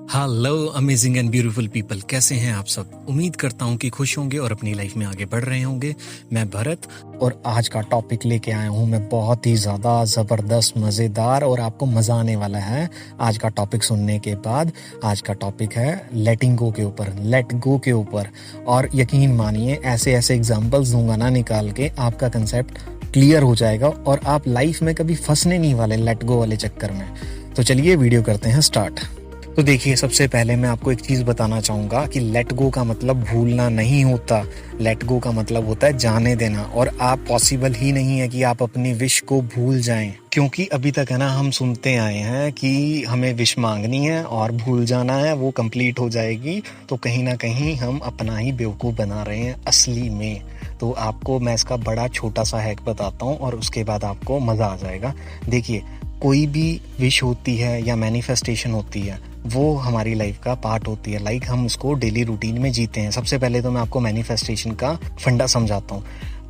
Hello amazing and beautiful people, कैसे हैं आप सब। उम्मीद करता हूं कि खुश होंगे और अपनी लाइफ में आगे बढ़ रहे होंगे। मैं भरत और आज का टॉपिक लेके आया हूं मैं बहुत ही ज़्यादा ज़बरदस्त, मज़ेदार और आपको मज़ा आने वाला है आज का टॉपिक सुनने के बाद। आज का टॉपिक है लेटिंग गो के ऊपर, लेट गो के ऊपर। और यकीन मानिए ऐसे ऐसे एग्जाम्पल्स दूंगा ना निकाल के, आपका कंसेप्ट क्लियर हो जाएगा और आप लाइफ में कभी फंसने नहीं वाले लेट गो वाले चक्कर में। तो चलिए वीडियो करते हैं स्टार्ट। तो देखिए, सबसे पहले मैं आपको एक चीज़ बताना चाहूँगा कि लेट गो का मतलब भूलना नहीं होता। लेट गो का मतलब होता है जाने देना। और आप पॉसिबल ही नहीं है कि आप अपनी विश को भूल जाएं, क्योंकि अभी तक है ना हम सुनते आए हैं कि हमें विश मांगनी है और भूल जाना है, वो कंप्लीट हो जाएगी। तो कहीं ना कहीं हम अपना ही बेवकूफ़ बना रहे हैं असली में। तो आपको मैं इसका बड़ा छोटा सा हैक बताता हूँ और उसके बाद आपको मज़ा आ जाएगा। देखिए, कोई भी विश होती है या मैनिफेस्टेशन होती है, वो हमारी लाइफ का पार्ट होती है। लाइक हम उसको डेली रूटीन में जीते हैं। सबसे पहले तो मैं आपको मैनिफेस्टेशन का फंडा समझाता हूँ।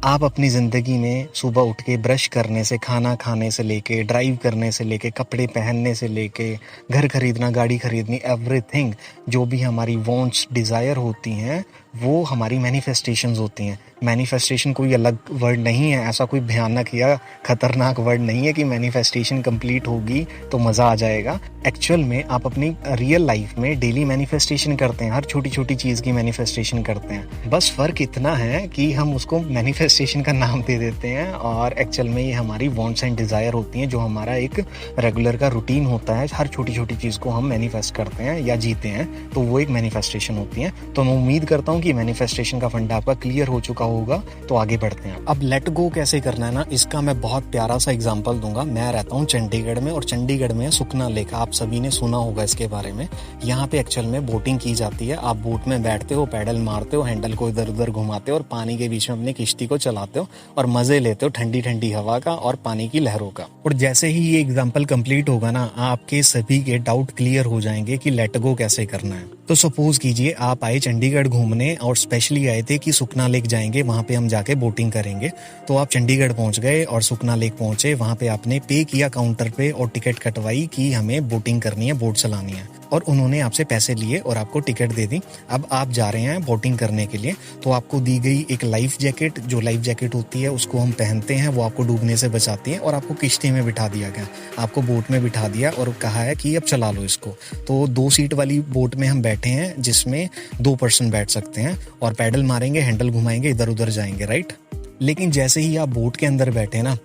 आप अपनी ज़िंदगी में सुबह उठ के ब्रश करने से, खाना खाने से लेके, ड्राइव करने से लेके, कपड़े पहनने से लेके, घर खरीदना, गाड़ी खरीदनी, एवरीथिंग जो भी हमारी वांट्स, डिज़ायर होती हैं, वो हमारी मैनिफेस्टेशंस होती हैं। मैनिफेस्टेशन कोई अलग वर्ड नहीं है, ऐसा कोई भयानक या खतरनाक वर्ड नहीं है कि मैनिफेस्टेशन कंप्लीट होगी तो मज़ा आ जाएगा। एक्चुअल में आप अपनी रियल लाइफ में डेली मैनिफेस्टेशन करते हैं, हर छोटी छोटी चीज़ की मैनिफेस्टेशन करते हैं। बस फ़र्क इतना है कि हम उसको मैनिफेस्टेशन का नाम दे देते हैं और एक्चुअल में ये हमारी वांट्स एंड डिज़ायर होती हैं, जो हमारा एक रेगुलर का रूटीन होता है। हर छोटी छोटी चीज़ को हम मैनिफेस्ट करते हैं या जीते हैं, तो वो एक मैनिफेस्टेशन होती है। तो मैं उम्मीद करता हूँ कि मैनिफेस्टेशन का फंडा आपका क्लियर हो चुका होगा। तो आगे बढ़ते हैं। अब लेट गो कैसे करना है ना, इसका मैं बहुत प्यारा सा एग्जांपल दूंगा। मैं रहता हूँ चंडीगढ़ में और चंडीगढ़ में सुखना लेक, आप सभी ने सुना होगा इसके बारे में। यहाँ पे एक्चुअल में बोटिंग की जाती है। आप बोट में बैठते हो, पैडल मारते हो, हैंडल को इधर उधर घुमाते हो और पानी के बीच में अपनी किश्ती को चलाते हो और मजे लेते हो ठंडी ठंडी हवा का और पानी की लहरों का। और जैसे ही ये एग्जाम्पल कंप्लीट होगा ना, आपके सभी के डाउट क्लियर हो जाएंगे कि लेट गो कैसे करना है। तो सपोज कीजिए आप आए चंडीगढ़ घूमने और स्पेशली आए थे कि सुखना लेक जाएंगे, वहां पे हम जाके बोटिंग करेंगे। तो आप चंडीगढ़ पहुंच गए और सुखना लेक पहुंचे, वहां पे आपने पे किया काउंटर पे और टिकट कटवाई कि हमें बोटिंग करनी है, बोट चलानी है। और उन्होंने आपसे पैसे लिए और आपको टिकट दे दी। अब आप जा रहे हैं बोटिंग करने के लिए, तो आपको दी गई एक लाइफ जैकेट। जो लाइफ जैकेट होती है उसको हम पहनते हैं, वो आपको डूबने से बचाती है। और आपको किश्ती में बिठा दिया गया, आपको बोट में बिठा दिया और कहा है कि अब चला लो इसको। तो 2 सीट वाली बोट में हम बैठे हैं, जिसमें 2 पर्सन बैठ सकते हैं और पैडल मारेंगे, हैंडल घुमाएंगे, इधर उधर जाएंगे, राइट। लेकिन जैसे ही आप बोट के अंदर बैठे ना,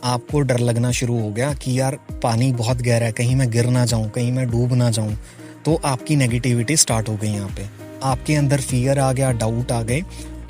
आपको डर लगना शुरू हो गया कि यार पानी बहुत गहरा है, कहीं मैं गिर ना जाऊं, कहीं मैं डूब ना जाऊं। तो आपकी नेगेटिविटी स्टार्ट हो गई। यहाँ पे आपके अंदर फियर आ गया, डाउट आ गए।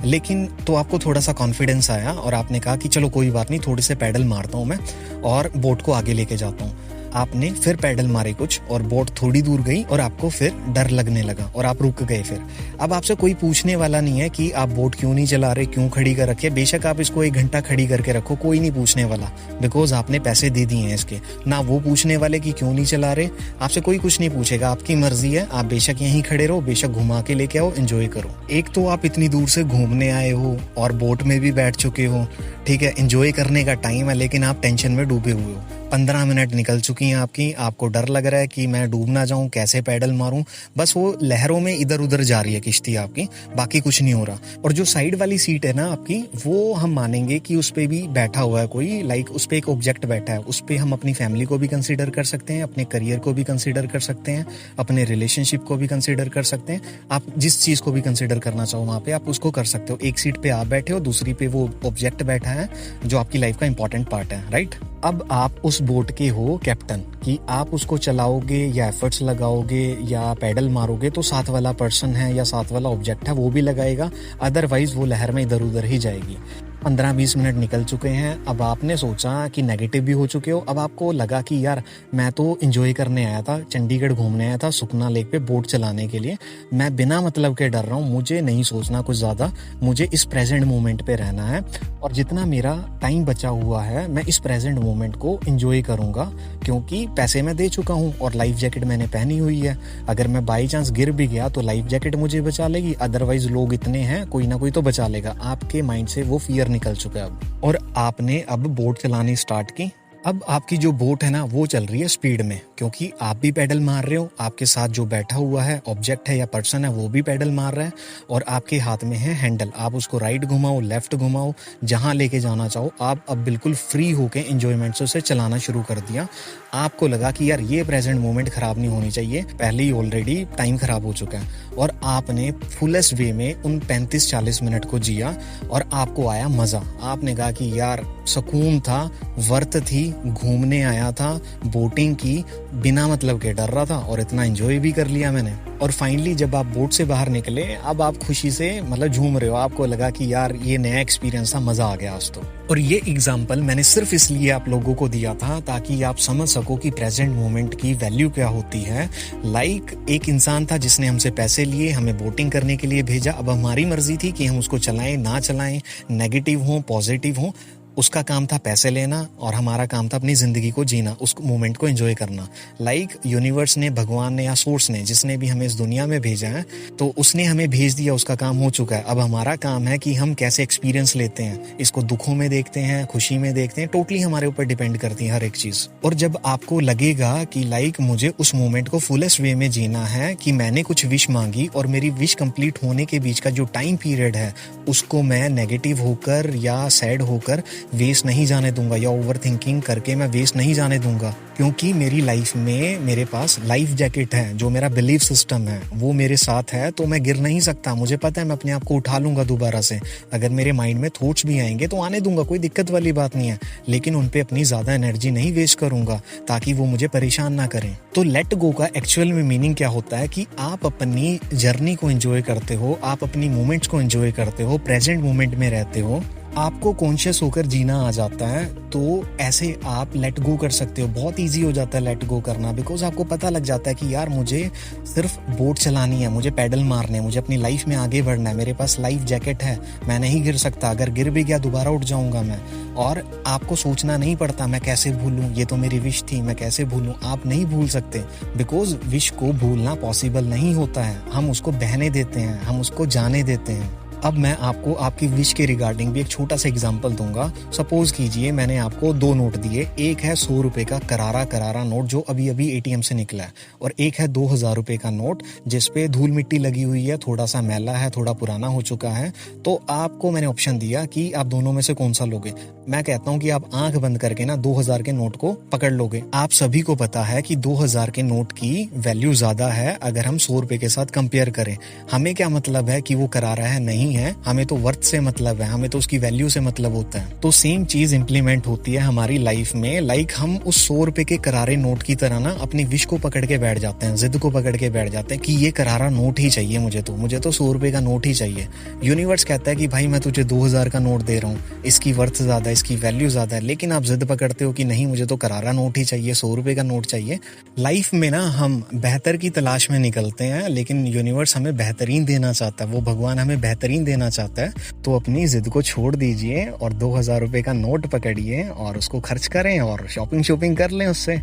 लेकिन तो आपको थोड़ा सा कॉन्फिडेंस आया और आपने कहा कि चलो कोई बात नहीं, थोड़े से पैडल मारता हूँ मैं और बोट को आगे लेके जाता हूँ। आपने फिर पैडल मारे कुछ और बोट थोड़ी दूर गई और आपको फिर डर लगने लगा और आप रुक गए। फिर अब आपसे कोई पूछने वाला नहीं है कि आप बोट क्यों नहीं चला रहे, क्यों खड़ी कर रखे। बेशक आप इसको 1 घंटा खड़ी करके रखो, कोई नहीं पूछने वाला, बिकॉज आपने पैसे दे दिए हैं इसके। ना वो पूछने वाले कि क्यों नहीं चला रहे, आपसे कोई कुछ नहीं पूछेगा, आपकी मर्जी है। आप बेशक यहीं खड़े रहो, बेशक घुमा के लेके आओ, एंजॉय करो। एक तो आप इतनी दूर से घूमने आए हो और बोट में भी बैठ चुके हो, ठीक है, एंजॉय करने का टाइम है, लेकिन आप टेंशन में डूबे हुए हो। 15 मिनट निकल चुकी हैं आपकी, आपको डर लग रहा है कि मैं डूब ना जाऊं, कैसे पैडल मारूं। बस वो लहरों में इधर उधर जा रही है किश्ती आपकी, बाकी कुछ नहीं हो रहा। और जो साइड वाली सीट है ना आपकी, वो हम मानेंगे कि उस पे भी बैठा हुआ है कोई, लाइक उस पे एक ऑब्जेक्ट बैठा है। उस पे हम अपनी फैमिली को भी कंसीडर कर सकते हैं, अपने करियर को भी कंसीडर कर सकते हैं, अपने रिलेशनशिप को भी कंसीडर कर सकते हैं। आप जिस चीज को भी कंसीडर करना चाहो वहां पे आप उसको कर सकते हो। एक सीट पे आप बैठे हो, दूसरी पे वो ऑब्जेक्ट बैठा है जो आपकी लाइफ का इंपॉर्टेंट पार्ट है, राइट। अब आप उस बोट के हो कैप्टन, कि आप उसको चलाओगे या एफर्ट्स लगाओगे या पैडल मारोगे, तो साथ वाला पर्सन है या साथ वाला ऑब्जेक्ट है वो भी लगाएगा, अदरवाइज वो लहर में इधर उधर ही जाएगी। 15-20 मिनट निकल चुके हैं। अब आपने सोचा कि नेगेटिव भी हो चुके हो। अब आपको लगा कि यार मैं तो एंजॉय करने आया था, चंडीगढ़ घूमने आया था, सुखना लेक पे बोट चलाने के लिए। मैं बिना मतलब के डर रहा हूँ, मुझे नहीं सोचना कुछ ज़्यादा, मुझे इस प्रेजेंट मोमेंट पे रहना है और जितना मेरा टाइम बचा हुआ है मैं इस प्रेजेंट मोमेंट को एंजॉय करूँगा, क्योंकि पैसे मैं दे चुका हूँ और लाइफ जैकेट मैंने पहनी हुई है। अगर मैं बाई चांस गिर भी गया तो लाइफ जैकेट मुझे बचा लेगी, अदरवाइज लोग इतने हैं, कोई ना कोई तो बचा लेगा। आपके माइंड से वो फियर निकल चुका है अब, और आपने अब बोट चलानी स्टार्ट की अब आपकी जो बोट है ना वो चल रही है स्पीड में, क्योंकि आप भी पैडल मार रहे हो, आपके साथ जो बैठा हुआ है ऑब्जेक्ट है या पर्सन है वो भी पैडल मार रहा है, और आपके हाथ में है हैंडल। आप उसको राइट घुमाओ, लेफ्ट घुमाओ, जहां लेके जाना चाहो आप अब बिल्कुल फ्री होके एंजॉयमेंट से उसे चलाना शुरू कर दिया। आपको लगा कि यार ये प्रेजेंट मोमेंट खराब नहीं होनी चाहिए, पहले ही ऑलरेडी टाइम खराब हो चुका है, और आपने फुलेस्ट वे में उन 35-40 मिनट को जिया और आपको आया मजा। आपने कहा कि यार सुकून था, वर्थ थी, घूमने आया था, बोटिंग की, बिना मतलब के डर रहा था और इतना एंजॉय भी कर लिया मैंने। और फाइनली जब आप बोट से बाहर निकले, अब आप खुशी से मतलब झूम रहे हो, आपको लगा कि यार ये नया एक्सपीरियंस था, मजा आ गया आज तो। और ये एग्जाम्पल मैंने सिर्फ इसलिए आप लोगों को दिया था ताकि आप समझ सको कि प्रेजेंट मोमेंट की वैल्यू क्या होती है। लाइक एक इंसान था जिसने हमसे पैसे लिए, हमें बोटिंग करने के लिए भेजा, अब हमारी मर्जी थी कि हम उसको चलाएं ना चलाएं, नेगेटिव हो पॉजिटिव हो। उसका काम था पैसे लेना और हमारा काम था अपनी जिंदगी को जीना, उस मोमेंट को एंजॉय करना। लाइक यूनिवर्स ने, भगवान ने या सोर्स ने, जिसने भी हमें इस दुनिया में भेजा है, तो उसने हमें भेज दिया, उसका काम हो चुका है। अब हमारा काम है कि हम कैसे एक्सपीरियंस लेते हैं, इसको दुखों में देखते हैं, खुशी में देखते हैं, टोटली हमारे ऊपर डिपेंड करती है हर एक चीज। और जब आपको लगेगा कि लाइक मुझे उस मोमेंट को फुलेस्ट वे में जीना है, कि मैंने कुछ विश मांगी और मेरी विश कंप्लीट होने के बीच का जो टाइम पीरियड है उसको मैं नेगेटिव होकर या सैड होकर वेस्ट नहीं जाने दूंगा, या ओवर थिंकिंग करके मैं वेस्ट नहीं जाने दूंगा, क्योंकि मेरी लाइफ में मेरे पास लाइफ जैकेट है, जो मेरा बिलीफ सिस्टम है वो मेरे साथ है, तो मैं गिर नहीं सकता। मुझे पता है मैं अपने आप को उठा लूंगा दोबारा से। अगर मेरे माइंड में थॉट्स भी आएंगे तो आने दूंगा, कोई दिक्कत वाली बात नहीं है, लेकिन उन पे अपनी ज्यादा एनर्जी नहीं वेस्ट करूंगा ताकि वो मुझे परेशान ना करें। तो लेट गो का एक्चुअल में मीनिंग क्या होता है कि आप अपनी जर्नी को एंजॉय करते हो, आप अपनी मोमेंट्स को एंजॉय करते हो, प्रेजेंट मोमेंट में रहते हो, आपको कॉन्शियस होकर जीना आ जाता है, तो ऐसे आप लेट गो कर सकते हो। बहुत इजी हो जाता है लेट गो करना, बिकॉज आपको पता लग जाता है कि यार मुझे सिर्फ बोट चलानी है, मुझे पैडल मारने हैं, मुझे अपनी लाइफ में आगे बढ़ना है, मेरे पास लाइफ जैकेट है, मैं नहीं गिर सकता, अगर गिर भी गया दोबारा उठ जाऊंगा मैं। और आपको सोचना नहीं पड़ता मैं कैसे भूलूं, ये तो मेरी विश थी, मैं कैसे भूलूं। आप नहीं भूल सकते, बिकॉज विश को भूलना पॉसिबल नहीं होता है, हम उसको बहने देते हैं, हम उसको जाने देते हैं। अब मैं आपको आपकी विश के रिगार्डिंग भी एक छोटा सा एग्जांपल दूंगा। सपोज कीजिए मैंने आपको 2 नोट दिए, एक है 100 रुपए का करारा नोट जो अभी अभी एटीएम से निकला है, और एक है 2000 रुपए का नोट जिसपे धूल मिट्टी लगी हुई है, थोड़ा सा मैला है, थोड़ा पुराना हो चुका है। तो आपको मैंने ऑप्शन दिया कि आप दोनों में से कौन सा लोगे। मैं कहता हूँ कि आप आंख बंद करके ना 2000 के नोट को पकड़ लोगे। आप सभी को पता है कि 2000 के नोट की वैल्यू ज्यादा है अगर हम 100 रुपए के साथ कंपेयर करें। हमें क्या मतलब है कि वो करारा है, नहीं है, हमें तो वर्थ से मतलब है, हमें तो उसकी वैल्यू से मतलब होता है। तो सेम चीज इंप्लीमेंट होती है हमारी लाइफ में। लाइक हम उस 100 रुपए के करारे नोट की तरह ना अपनी विश को पकड़ के बैठ जाते हैं, जिद को पकड़ के बैठ जाते हैं कि ये करारा नोट ही चाहिए, मुझे तो 100 रुपए का नोट ही चाहिए। यूनिवर्स कहता है कि भाई मैं तुझे 2000 का नोट दे रहा हूँ, इसकी वर्थ ज्यादा है, इसकी वैल्यू ज्यादा है, लेकिन आप जिद पकड़ते हो कि नहीं मुझे तो करारा नोट ही चाहिए, 100 रुपए का नोट चाहिए। लाइफ में ना हम बेहतर की तलाश में निकलते हैं, लेकिन यूनिवर्स हमें बेहतरीन देना चाहता है, वो भगवान हमें बेहतरीन देना चाहता है। तो अपनी जिद को छोड़ दीजिए और 2000 रुपए का नोट पकड़िए और उसको खर्च करें और शॉपिंग कर लें उससे।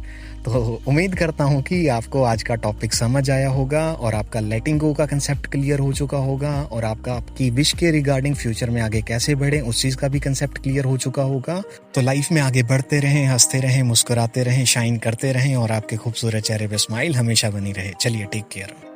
तो उम्मीद करता हूँ कि आपको आज का टॉपिक समझ आया होगा और आपका लेटिंग गो का कंसेप्ट क्लियर हो चुका होगा, और आपका आपकी विश के रिगार्डिंग फ्यूचर में आगे कैसे बढ़े उस चीज का भी कंसेप्ट क्लियर हो चुका होगा। तो लाइफ में आगे बढ़ते रहें, हंसते रहें, मुस्कुराते रहें, शाइन करते रहें, और आपके खूबसूरत चेहरे पे स्माइल हमेशा बनी रहे। चलिए, टेक केयर।